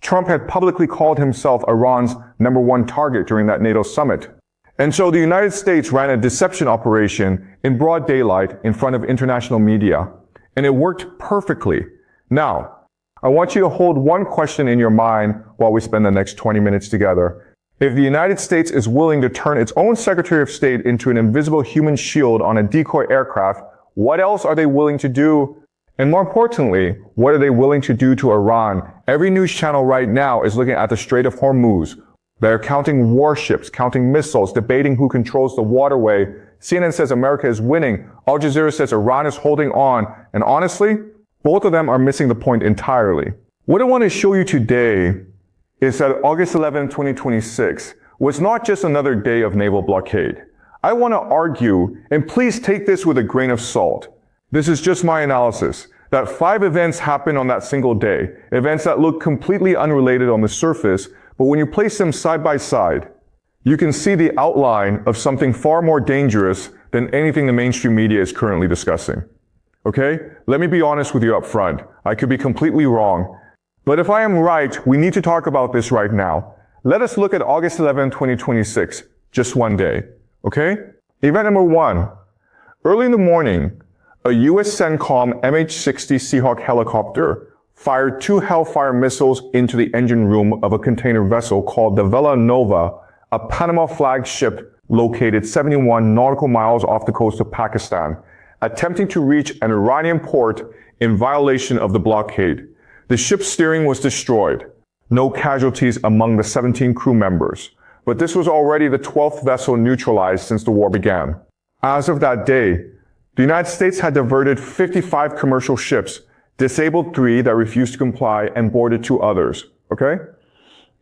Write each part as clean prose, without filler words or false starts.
Trump had publicly called himself Iran's #1 target during that NATO summit. And so the United States ran a deception operation in broad daylight in front of international media. And it worked perfectly. Now, I want you to hold one question in your mind while we spend the next 20 minutes together. If the United States is willing to turn its own Secretary of State into an invisible human shield on a decoy aircraft, what else are they willing to do? And more importantly, what are they willing to do to Iran? Every news channel right now is looking at the Strait of Hormuz. They're counting warships, counting missiles, debating who controls the waterway. CNN says America is winning. Al Jazeera says Iran is holding on. And honestly, both of them are missing the point entirely. What I want to show you today is that August 11, 2026 was not just another day of naval blockade. I want to argue, and please take this with a grain of salt. This is just my analysis, that 5 events happened on that single day. Events that look completely unrelated on the surface, but when you place them side by side, you can see the outline of something far more dangerous than anything the mainstream media is currently discussing. Okay? Let me be honest with you up front. I could be completely wrong. But if I am right, we need to talk about this right now. Let us look at August 11, 2026, just one day. Okay? Event number 1. Early in the morning, a U.S. CENTCOM MH-60 Seahawk helicopter fired 2 Hellfire missiles into the engine room of a container vessel called the Vela Nova, a Panama flag ship located 71 nautical miles off the coast of Pakistan, attempting to reach an Iranian port in violation of the blockade. The ship's steering was destroyed. No casualties among the 17 crew members. But this was already the 12th vessel neutralized since the war began. As of that day, the United States had diverted 55 commercial ships, disabled 3 that refused to comply, and boarded 2 others. Okay?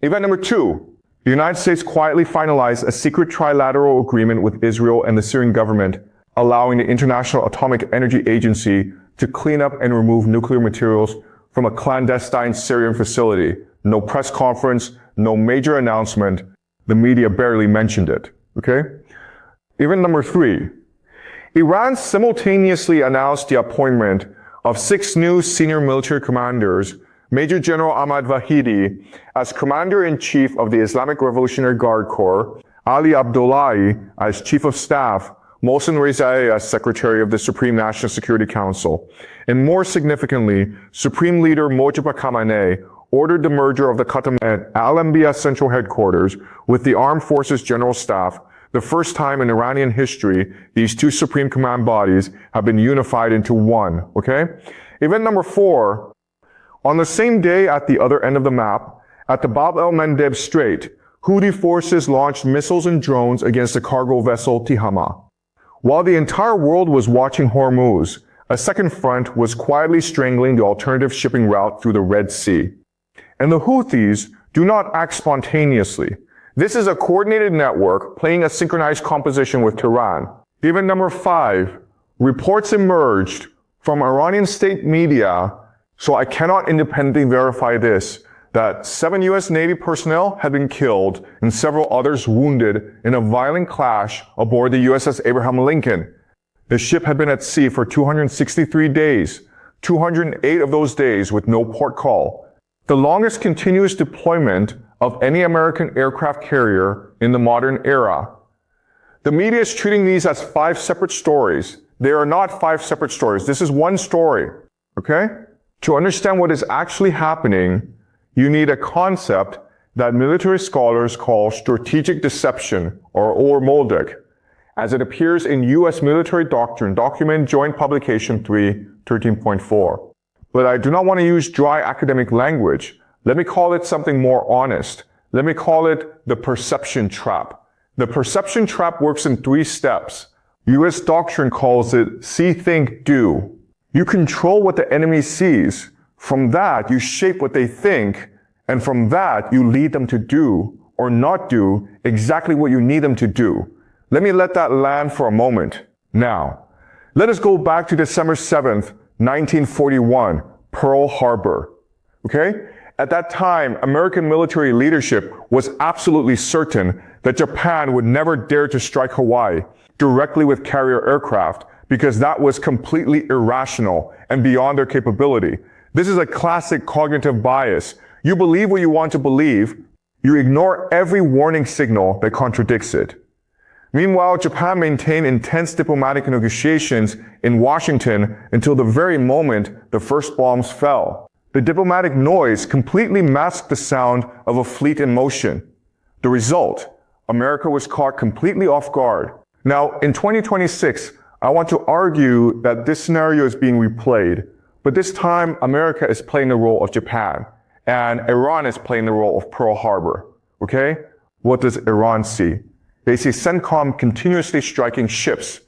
Event number 2. The United States quietly finalized a secret trilateral agreement with Israel and the Syrian government, allowing the International Atomic Energy Agency to clean up and remove nuclear materials from a clandestine Syrian facility. No press conference, no major announcement. The media barely mentioned it. Okay? Event number 3. Iran simultaneously announced the appointment of 6 new senior military commanders, Major General Ahmad Vahidi as Commander-in-Chief of the Islamic Revolutionary Guard Corps, Ali Abdullahi as Chief of Staff, Mohsen Rezai as Secretary of the Supreme National Security Council, and more significantly, Supreme Leader Mojtaba Khamenei ordered the merger of the Khatam and Al-Anbiya Central Headquarters with the Armed Forces General Staff. The first time in Iranian history, these 2 supreme command bodies have been unified into one, okay? Event number 4, on the same day at the other end of the map, at the Bab el-Mandeb Strait, Houthi forces launched missiles and drones against the cargo vessel Tihama. While the entire world was watching Hormuz, a second front was quietly strangling the alternative shipping route through the Red Sea. And the Houthis do not act spontaneously. This is a coordinated network playing a synchronized composition with Tehran. Event number 5, reports emerged from Iranian state media, so I cannot independently verify this, that 7 U.S. Navy personnel had been killed and several others wounded in a violent clash aboard the USS Abraham Lincoln. The ship had been at sea for 263 days, 208 of those days with no port call. The longest continuous deployment of any American aircraft carrier in the modern era. The media is treating these as 5 separate stories. They are not 5 separate stories. This is one story, okay? To understand what is actually happening, you need a concept that military scholars call strategic deception, or MILDEC, as it appears in U.S. military doctrine, document joint publication 3.13.4. But I do not want to use dry academic language. Let me call it something more honest. Let me call it the perception trap. The perception trap works in 3 steps. U.S. doctrine calls it see, think, do. You control what the enemy sees. From that, you shape what they think, and from that, you lead them to do or not do exactly what you need them to do. Let me let that land for a moment. Now, let us go back to December 7th, 1941, Pearl Harbor. Okay? At that time, American military leadership was absolutely certain that Japan would never dare to strike Hawaii directly with carrier aircraft because that was completely irrational and beyond their capability. This is a classic cognitive bias. You believe what you want to believe. You ignore every warning signal that contradicts it. Meanwhile, Japan maintained intense diplomatic negotiations in Washington until the very moment the first bombs fell. The diplomatic noise completely masked the sound of a fleet in motion. The result, America was caught completely off guard. Now, in 2026, I want to argue that this scenario is being replayed, but this time America is playing the role of Japan, and Iran is playing the role of Pearl Harbor. Okay? What does Iran see? They see CENTCOM continuously striking ships.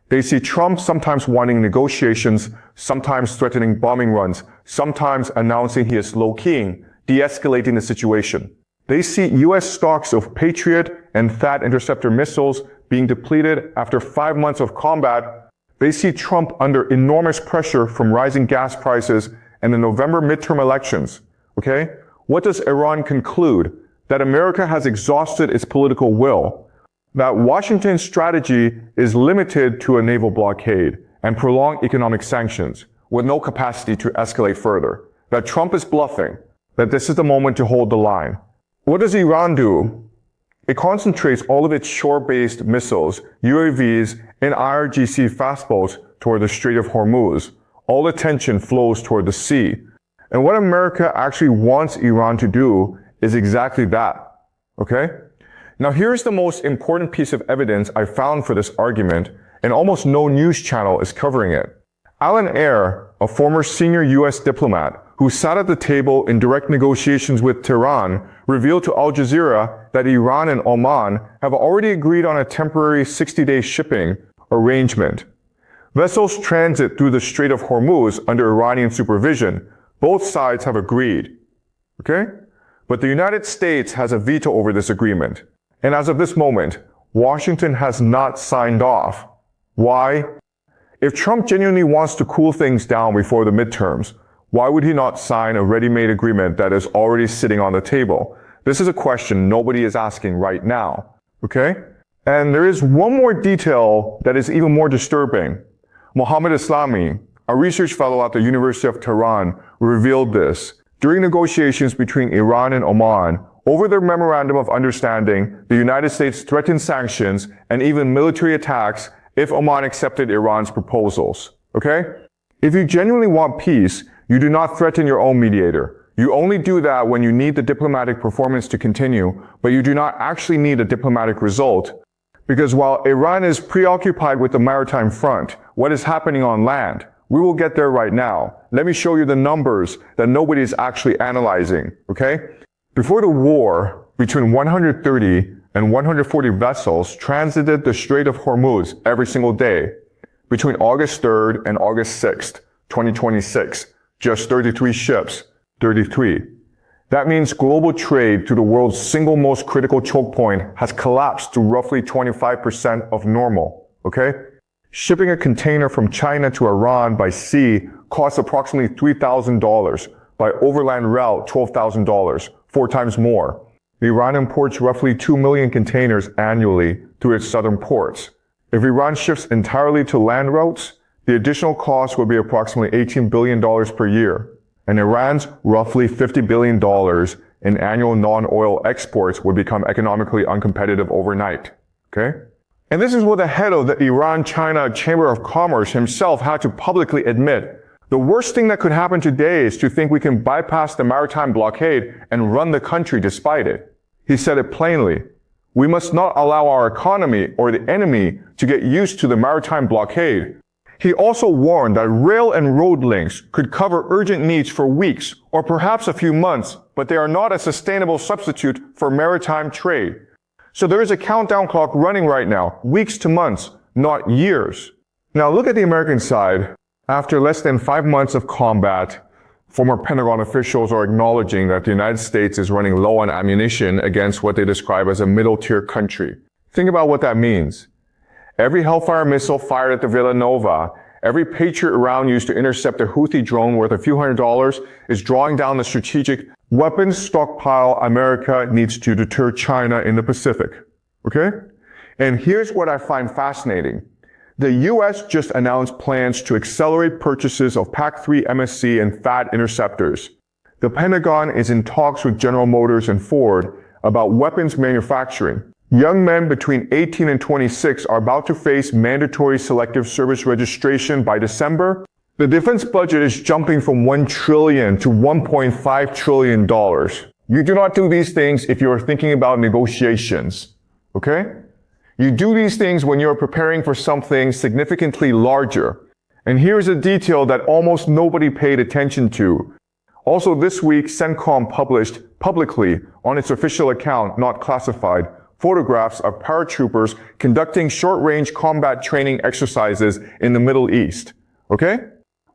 They see Trump sometimes wanting negotiations, sometimes threatening bombing runs, sometimes announcing he is low-keying, de-escalating the situation. They see U.S. stocks of Patriot and THAAD interceptor missiles being depleted after 5 months of combat. They see Trump under enormous pressure from rising gas prices and the November midterm elections. Okay? What does Iran conclude? That America has exhausted its political will. That Washington's strategy is limited to a naval blockade and prolonged economic sanctions with no capacity to escalate further. That Trump is bluffing. That this is the moment to hold the line. What does Iran do? It concentrates all of its shore-based missiles, UAVs, and IRGC fastboats toward the Strait of Hormuz. All attention flows toward the sea. And what America actually wants Iran to do is exactly that. Okay? Now here's the most important piece of evidence I found for this argument, and almost no news channel is covering it. Alan Ayer, a former senior U.S. diplomat who sat at the table in direct negotiations with Tehran, revealed to Al Jazeera that Iran and Oman have already agreed on a temporary 60-day shipping arrangement. Vessels transit through the Strait of Hormuz under Iranian supervision. Both sides have agreed. Okay? But the United States has a veto over this agreement. And as of this moment, Washington has not signed off. Why? If Trump genuinely wants to cool things down before the midterms, why would he not sign a ready-made agreement that is already sitting on the table? This is a question nobody is asking right now. Okay? And there is one more detail that is even more disturbing. Mohammed Islami, a research fellow at the University of Tehran, revealed this. During negotiations between Iran and Oman, over their memorandum of understanding, the United States threatened sanctions and even military attacks if Oman accepted Iran's proposals. Okay? If you genuinely want peace, you do not threaten your own mediator. You only do that when you need the diplomatic performance to continue, but you do not actually need a diplomatic result. Because while Iran is preoccupied with the maritime front, what is happening on land? We will get there right now. Let me show you the numbers that nobody is actually analyzing. Okay? Before the war, between 130 and 140 vessels transited the Strait of Hormuz every single day. Between August 3rd and August 6th, 2026, just 33 ships, 33. That means global trade to the world's single most critical choke point has collapsed to roughly 25% of normal. Okay? Shipping a container from China to Iran by sea costs approximately $3,000. By overland route, $12,000, 4 times more. Iran imports roughly 2 million containers annually through its southern ports. If Iran shifts entirely to land routes, the additional cost would be approximately $18 billion per year. And Iran's roughly $50 billion in annual non-oil exports would become economically uncompetitive overnight. Okay? And this is what the head of the Iran-China Chamber of Commerce himself had to publicly admit. The worst thing that could happen today is to think we can bypass the maritime blockade and run the country despite it. He said it plainly. We must not allow our economy or the enemy to get used to the maritime blockade. He also warned that rail and road links could cover urgent needs for weeks or perhaps a few months, but they are not a sustainable substitute for maritime trade. So there is a countdown clock running right now, weeks to months, not years. Now look at the American side. After less than 5 months of combat, former Pentagon officials are acknowledging that the United States is running low on ammunition against what they describe as a middle-tier country. Think about what that means. Every Hellfire missile fired at the Villanova, every Patriot round used to intercept a Houthi drone worth a few $100s is drawing down the strategic weapons stockpile America needs to deter China in the Pacific. Okay? And here's what I find fascinating. The U.S. just announced plans to accelerate purchases of PAC-3 MSC and THAAD interceptors. The Pentagon is in talks with General Motors and Ford about weapons manufacturing. Young men between 18 and 26 are about to face mandatory selective service registration by December. The defense budget is jumping from $1 trillion to $1.5 trillion. You do not do these things if you are thinking about negotiations, okay? You do these things when you are preparing for something significantly larger. And here's a detail that almost nobody paid attention to. Also this week, CENTCOM published publicly on its official account, not classified, photographs of paratroopers conducting short-range combat training exercises in the Middle East. Okay?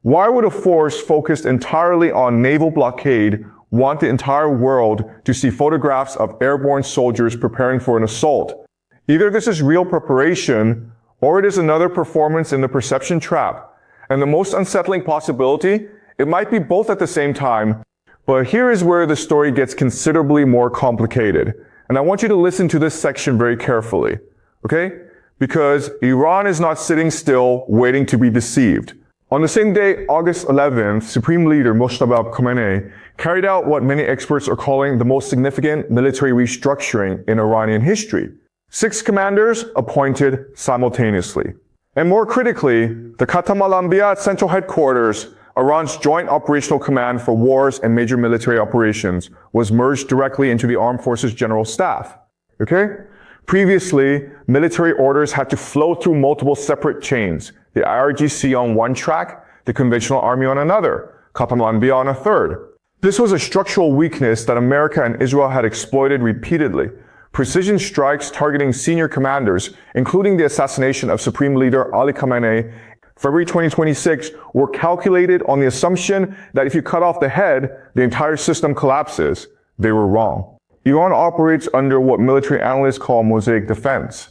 Why would a force focused entirely on naval blockade want the entire world to see photographs of airborne soldiers preparing for an assault? Either this is real preparation, or it is another performance in the perception trap. And the most unsettling possibility, it might be both at the same time. But here is where the story gets considerably more complicated. And I want you to listen to this section very carefully, okay? Because Iran is not sitting still, waiting to be deceived. On the same day, August 11th, Supreme Leader Moshtaba Khamenei carried out what many experts are calling the most significant military restructuring in Iranian history. 6 commanders appointed simultaneously. And more critically, the Khatam al-Anbiya Central Headquarters, Iran's Joint Operational Command for Wars and Major Military Operations, was merged directly into the Armed Forces General Staff. Okay? Previously, military orders had to flow through multiple separate chains. The IRGC on one track, the Conventional Army on another, Khatam al-Anbiya on a third. This was a structural weakness that America and Israel had exploited repeatedly. Precision strikes targeting senior commanders, including the assassination of Supreme Leader Ali Khamenei, February 2026, were calculated on the assumption that if you cut off the head, the entire system collapses. They were wrong. Iran operates under what military analysts call mosaic defense.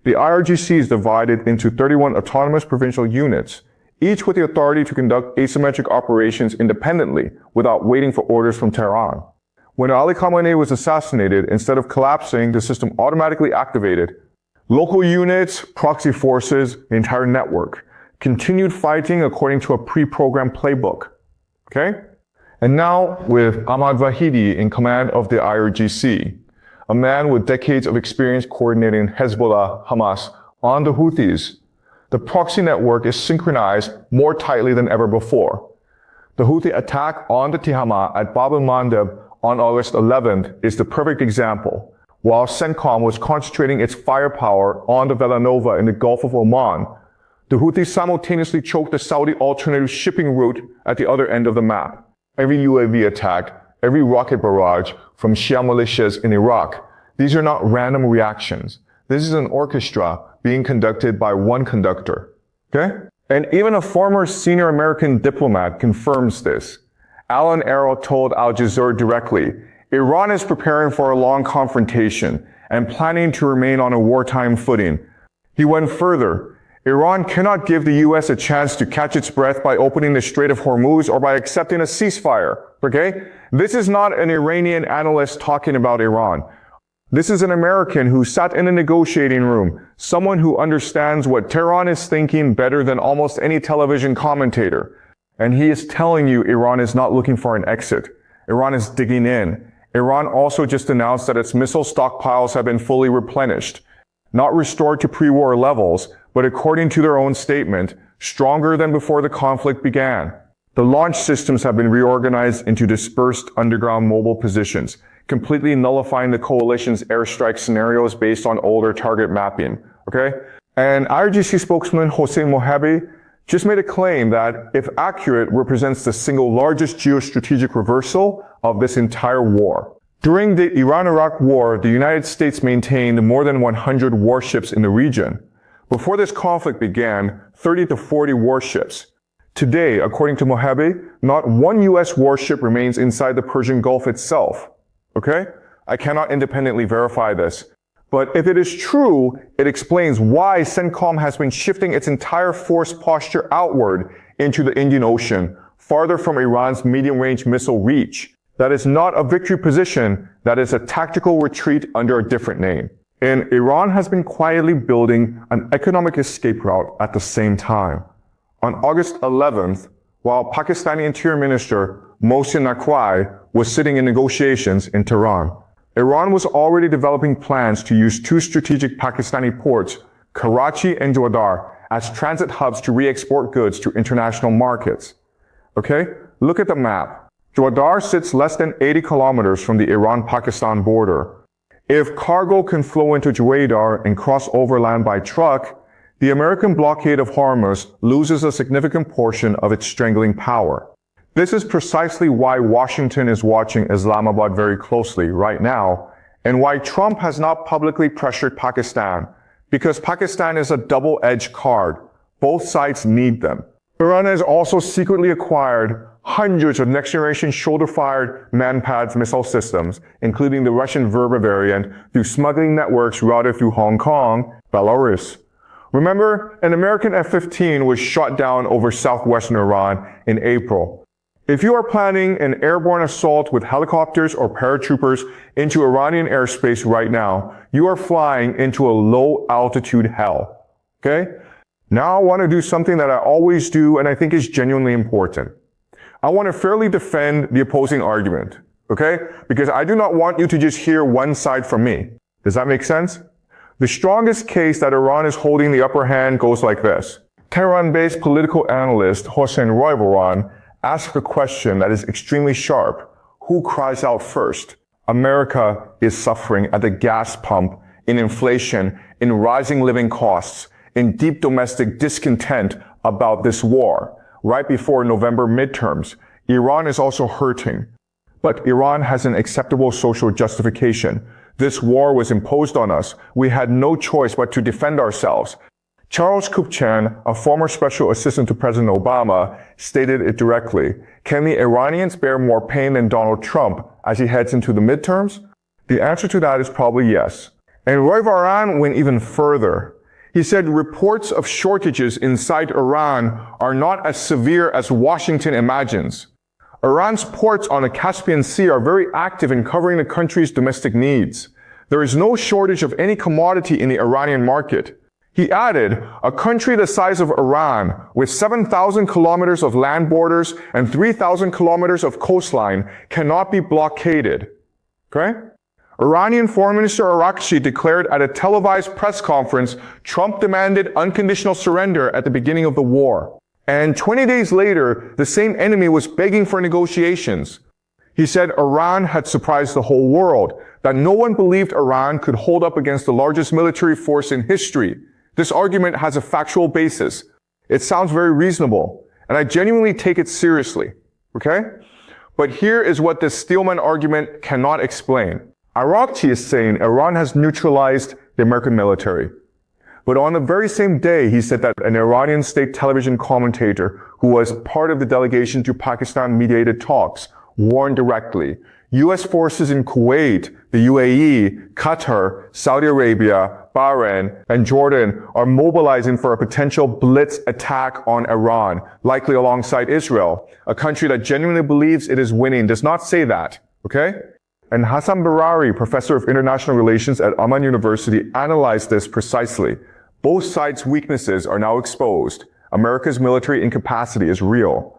The IRGC is divided into 31 autonomous provincial units, each with the authority to conduct asymmetric operations independently without waiting for orders from Tehran. When Ali Khamenei was assassinated, instead of collapsing, the system automatically activated. Local units, proxy forces, the entire network continued fighting according to a pre-programmed playbook. Okay? And now with Ahmad Vahidi in command of the IRGC, a man with decades of experience coordinating Hezbollah, Hamas on the Houthis, the proxy network is synchronized more tightly than ever before. The Houthi attack on the Tihama at Bab el-Mandeb on August 11th is the perfect example. While CENTCOM was concentrating its firepower on the Villanova in the Gulf of Oman, the Houthis simultaneously choked the Saudi alternative shipping route at the other end of the map. Every UAV attack, every rocket barrage from Shia militias in Iraq, these are not random reactions. This is an orchestra being conducted by one conductor. Okay? And even a former senior American diplomat confirms this. Alan Arrow told Al Jazeera directly, Iran is preparing for a long confrontation and planning to remain on a wartime footing. He went further. Iran cannot give the U.S. a chance to catch its breath by opening the Strait of Hormuz or by accepting a ceasefire. Okay? This is not an Iranian analyst talking about Iran. This is an American who sat in a negotiating room, someone who understands what Tehran is thinking better than almost any television commentator. And he is telling you Iran is not looking for an exit. Iran is digging in. Iran also just announced that its missile stockpiles have been fully replenished. Not restored to pre-war levels, but according to their own statement, stronger than before the conflict began. The launch systems have been reorganized into dispersed underground mobile positions, completely nullifying the coalition's airstrike scenarios based on older target mapping. Okay? And IRGC spokesman Hossein Mohabi just made a claim that, if accurate, represents the single largest geostrategic reversal of this entire war. During the Iran-Iraq War, the United States maintained more than 100 warships in the region. Before this conflict began, 30 to 40 warships. Today, according to Mohabi, not one U.S. warship remains inside the Persian Gulf itself. Okay? I cannot independently verify this. But if it is true, it explains why CENTCOM has been shifting its entire force posture outward into the Indian Ocean, farther from Iran's medium-range missile reach. That is not a victory position, that is a tactical retreat under a different name. And Iran has been quietly building an economic escape route at the same time. On August 11th, while Pakistani Interior Minister Mohsen Naqvi, was sitting in negotiations in Tehran. Iran was already developing plans to use two strategic Pakistani ports, Karachi and Jwadar, as transit hubs to re-export goods to international markets. Okay? Look at the map. Jwadar sits less than 80 kilometers from the Iran-Pakistan border. If cargo can flow into Jwadar and cross overland by truck, the American blockade of Hormuz loses a significant portion of its strangling power. This is precisely why Washington is watching Islamabad very closely right now, and why Trump has not publicly pressured Pakistan, because Pakistan is a double-edged card. Both sides need them. Iran has also secretly acquired hundreds of next-generation shoulder-fired man-pads missile systems, including the Russian Verba variant, through smuggling networks routed through Hong Kong, Belarus. Remember, an American F-15 was shot down over southwestern Iran in April. If you are planning an airborne assault with helicopters or paratroopers into Iranian airspace right now, you are flying into a low-altitude hell. Okay? Now I want to do something that I always do and I think is genuinely important. I want to fairly defend the opposing argument. Okay? Because I do not want you to just hear one side from me. Does that make sense? The strongest case that Iran is holding the upper hand goes like this. Tehran-based political analyst Hossein Roivaran ask a question that is extremely sharp. Who cries out first? America is suffering at the gas pump, in inflation, in rising living costs, in deep domestic discontent about this war. Right before November midterms, Iran is also hurting. But Iran has an acceptable social justification. This war was imposed on us. We had no choice but to defend ourselves. Charles Kupchan, a former special assistant to President Obama, stated it directly. Can the Iranians bear more pain than Donald Trump as he heads into the midterms? The answer to that is probably yes. And Roivaran went even further. He said reports of shortages inside Iran are not as severe as Washington imagines. Iran's ports on the Caspian Sea are very active in covering the country's domestic needs. There is no shortage of any commodity in the Iranian market. He added, a country the size of Iran, with 7,000 kilometers of land borders and 3,000 kilometers of coastline, cannot be blockaded. Okay? Iranian Foreign Minister Arakchi declared at a televised press conference Trump demanded unconditional surrender at the beginning of the war. And 20 days later, the same enemy was begging for negotiations. He said Iran had surprised the whole world, that no one believed Iran could hold up against the largest military force in history. This argument has a factual basis. It sounds very reasonable, and I genuinely take it seriously. Okay? But here is what this Steelman argument cannot explain. Arakchi is saying Iran has neutralized the American military. But on the very same day, he said that an Iranian state television commentator who was part of the delegation to Pakistan-mediated talks warned directly, U.S. forces in Kuwait, the UAE, Qatar, Saudi Arabia, Bahrain, and Jordan are mobilizing for a potential blitz attack on Iran, likely alongside Israel. A country that genuinely believes it is winning does not say that, okay? And Hassan Barari, professor of international relations at Amman University, analyzed this precisely. Both sides' weaknesses are now exposed. America's military incapacity is real.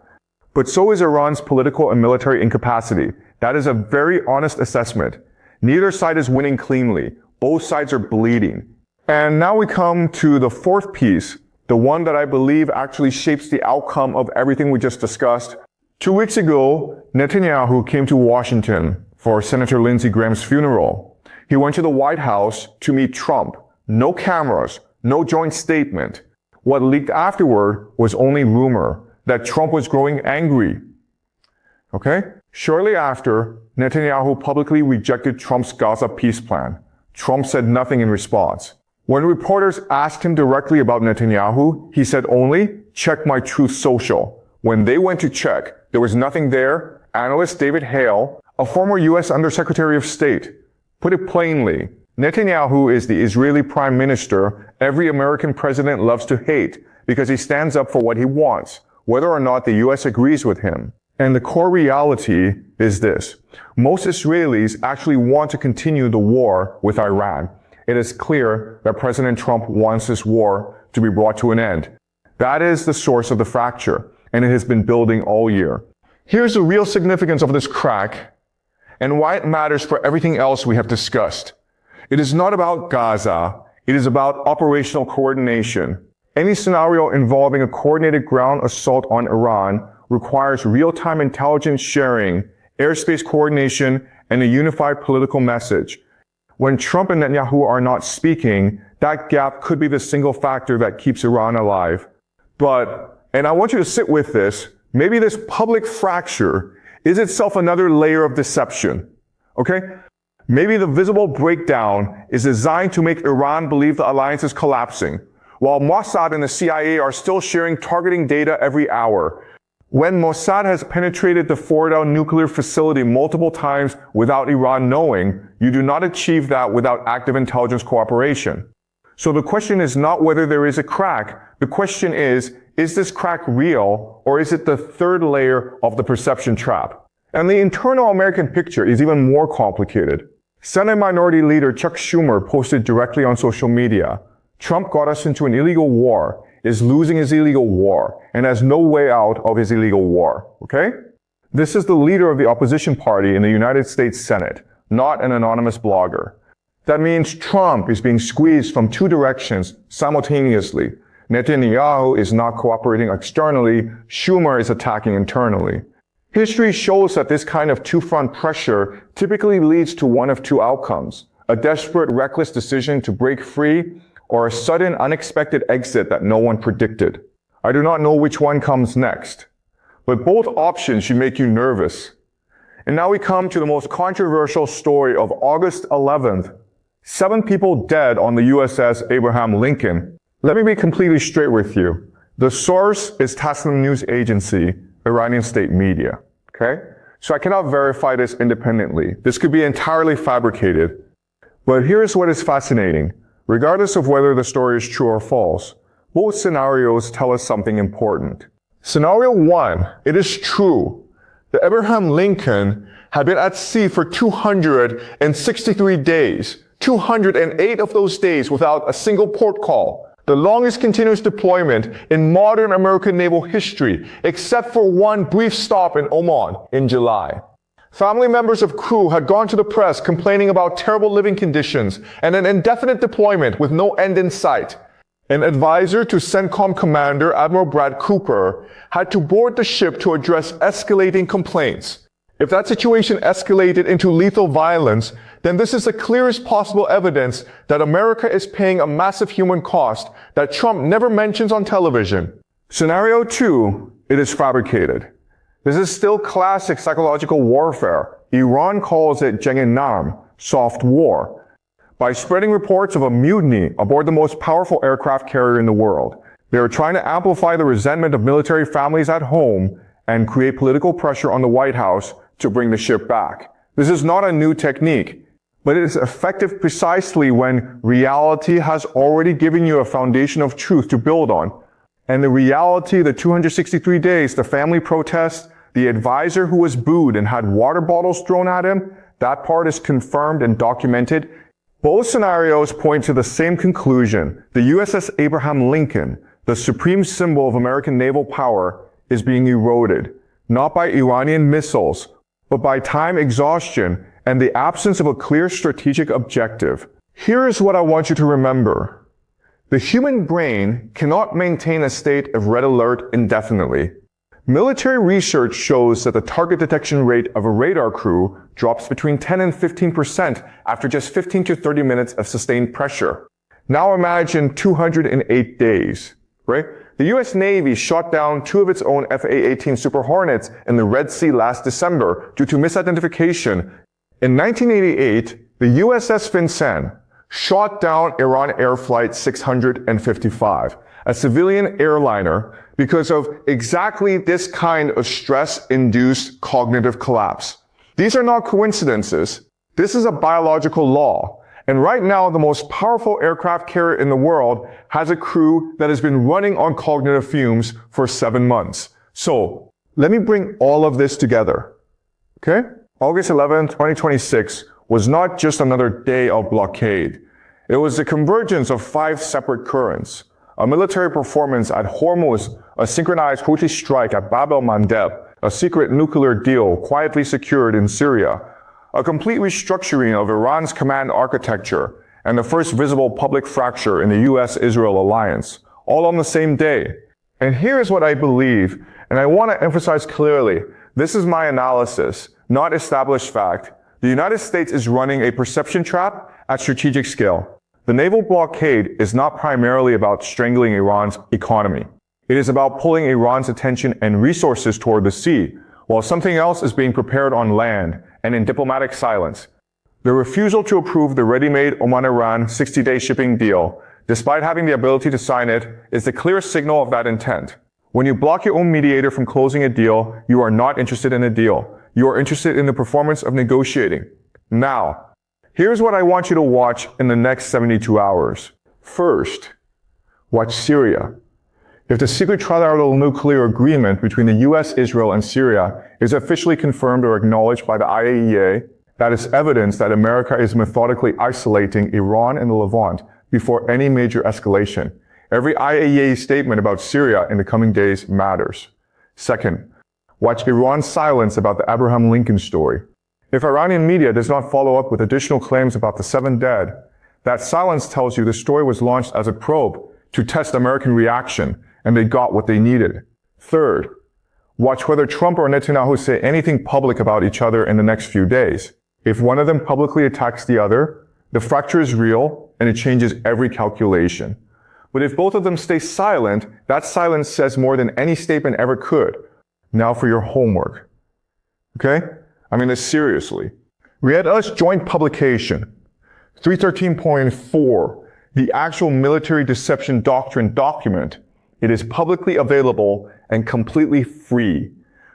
But so is Iran's political and military incapacity. That is a very honest assessment. Neither side is winning cleanly. Both sides are bleeding. And now we come to the fourth piece, the one that I believe actually shapes the outcome of everything we just discussed. 2 weeks ago, Netanyahu came to Washington for Senator Lindsey Graham's funeral. He went to the White House to meet Trump. No cameras, no joint statement. What leaked afterward was only rumor that Trump was growing angry. Okay? Shortly after, Netanyahu publicly rejected Trump's Gaza peace plan. Trump said nothing in response. When reporters asked him directly about Netanyahu, he said only, check my Truth Social. When they went to check, there was nothing there. Analyst David Hale, a former U.S. Undersecretary of State, put it plainly, Netanyahu is the Israeli prime minister every American president loves to hate because he stands up for what he wants, whether or not the U.S. agrees with him. And the core reality is this. Most Israelis actually want to continue the war with Iran. It is clear that President Trump wants this war to be brought to an end. That is the source of the fracture, and it has been building all year. Here's the real significance of this crack and why it matters for everything else we have discussed. It is not about Gaza. It is about operational coordination. Any scenario involving a coordinated ground assault on Iran requires real-time intelligence sharing, airspace coordination, and a unified political message. When Trump and Netanyahu are not speaking, that gap could be the single factor that keeps Iran alive. But, and I want you to sit with this, maybe this public fracture is itself another layer of deception. Okay? Maybe the visible breakdown is designed to make Iran believe the alliance is collapsing, while Mossad and the CIA are still sharing targeting data every hour. When Mossad has penetrated the Fordow nuclear facility multiple times without Iran knowing, you do not achieve that without active intelligence cooperation. So the question is not whether there is a crack. The question is this crack real, or is it the third layer of the perception trap? And the internal American picture is even more complicated. Senate Minority Leader Chuck Schumer posted directly on social media, "Trump got us into an illegal war, is losing his illegal war, and has no way out of his illegal war." Okay? This is the leader of the opposition party in the United States Senate, not an anonymous blogger. That means Trump is being squeezed from two directions simultaneously. Netanyahu is not cooperating externally, Schumer is attacking internally. History shows that this kind of two-front pressure typically leads to one of two outcomes: a desperate, reckless decision to break free, or a sudden, unexpected exit that no one predicted. I do not know which one comes next, but both options should make you nervous. And now we come to the most controversial story of August 11th. 7 people dead on the USS Abraham Lincoln. Let me be completely straight with you. The source is Tasnim News Agency, Iranian state media. Okay? So I cannot verify this independently. This could be entirely fabricated. But here's what is fascinating. Regardless of whether the story is true or false, both scenarios tell us something important. Scenario 1, it is true. The Abraham Lincoln had been at sea for 263 days, 208 of those days without a single port call. The longest continuous deployment in modern American naval history, except for one brief stop in Oman in July. Family members of crew had gone to the press complaining about terrible living conditions and an indefinite deployment with no end in sight. An advisor to CENTCOM Commander Admiral Brad Cooper had to board the ship to address escalating complaints. If that situation escalated into lethal violence, then this is the clearest possible evidence that America is paying a massive human cost that Trump never mentions on television. Scenario 2, it is fabricated. This is still classic psychological warfare. Iran calls it Jeng-e-Nam, soft war. By spreading reports of a mutiny aboard the most powerful aircraft carrier in the world, they are trying to amplify the resentment of military families at home and create political pressure on the White House to bring the ship back. This is not a new technique, but it is effective precisely when reality has already given you a foundation of truth to build on. And the reality, the 263 days, the family protests, the advisor who was booed and had water bottles thrown at him, that part is confirmed and documented. Both scenarios point to the same conclusion. The USS Abraham Lincoln, the supreme symbol of American naval power, is being eroded, not by Iranian missiles, but by time exhaustion and the absence of a clear strategic objective. Here is what I want you to remember. The human brain cannot maintain a state of red alert indefinitely. Military research shows that the target detection rate of a radar crew drops between 10 and 15% after just 15 to 30 minutes of sustained pressure. Now imagine 208 days, right? The US Navy shot down 2 of its own FA-18 Super Hornets in the Red Sea last December due to misidentification. In 1988, the USS Vincennes shot down Iran Air Flight 655, a civilian airliner, because of exactly this kind of stress-induced cognitive collapse. These are not coincidences. This is a biological law. And right now, the most powerful aircraft carrier in the world has a crew that has been running on cognitive fumes for 7 months. So, let me bring all of this together. Okay? August 11, 2026 was not just another day of blockade. It was the convergence of 5 separate currents. A military performance at Hormuz, a synchronized Houthi strike at Bab el-Mandeb, a secret nuclear deal quietly secured in Syria, a complete restructuring of Iran's command architecture, and the first visible public fracture in the U.S. Israel alliance, all on the same day. And here is what I believe, and I want to emphasize clearly, this is my analysis, not established fact. The United States is running a perception trap at strategic scale. The naval blockade is not primarily about strangling Iran's economy. It is about pulling Iran's attention and resources toward the sea, while something else is being prepared on land and in diplomatic silence. The refusal to approve the ready-made Oman-Iran 60-day shipping deal, despite having the ability to sign it, is the clear signal of that intent. When you block your own mediator from closing a deal, you are not interested in a deal. You are interested in the performance of negotiating. Now, here's what I want you to watch in the next 72 hours. First, watch Syria. If the secret trilateral nuclear agreement between the U.S., Israel, and Syria is officially confirmed or acknowledged by the IAEA, that is evidence that America is methodically isolating Iran and the Levant before any major escalation. Every IAEA statement about Syria in the coming days matters. Second, watch Iran's silence about the Abraham Lincoln story. If Iranian media does not follow up with additional claims about the 7 dead, that silence tells you the story was launched as a probe to test American reaction, and they got what they needed. Third, watch whether Trump or Netanyahu say anything public about each other in the next few days. If one of them publicly attacks the other, the fracture is real and it changes every calculation. But if both of them stay silent, that silence says more than any statement ever could. Now for your homework. Okay? I mean this seriously. Read us joint publication 313.4, the actual military deception doctrine document. It is publicly available and completely free.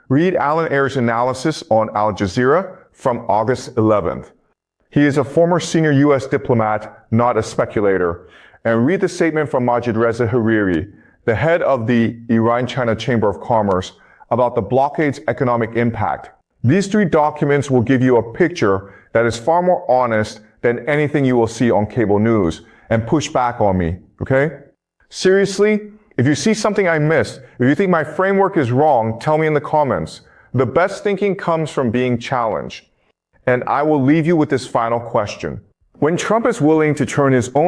Read Alan Ayer's analysis on Al Jazeera from August 11th. He is a former senior U.S. diplomat, not a speculator. And read the statement from Majid Reza Hariri, the head of the Iran-China Chamber of Commerce, about the blockade's economic impact. These 3 documents will give you a picture that is far more honest than anything you will see on cable news, and push back on me, okay? Seriously, if you see something I missed, if you think my framework is wrong, tell me in the comments. The best thinking comes from being challenged. And I will leave you with this final question. When Trump is willing to turn his own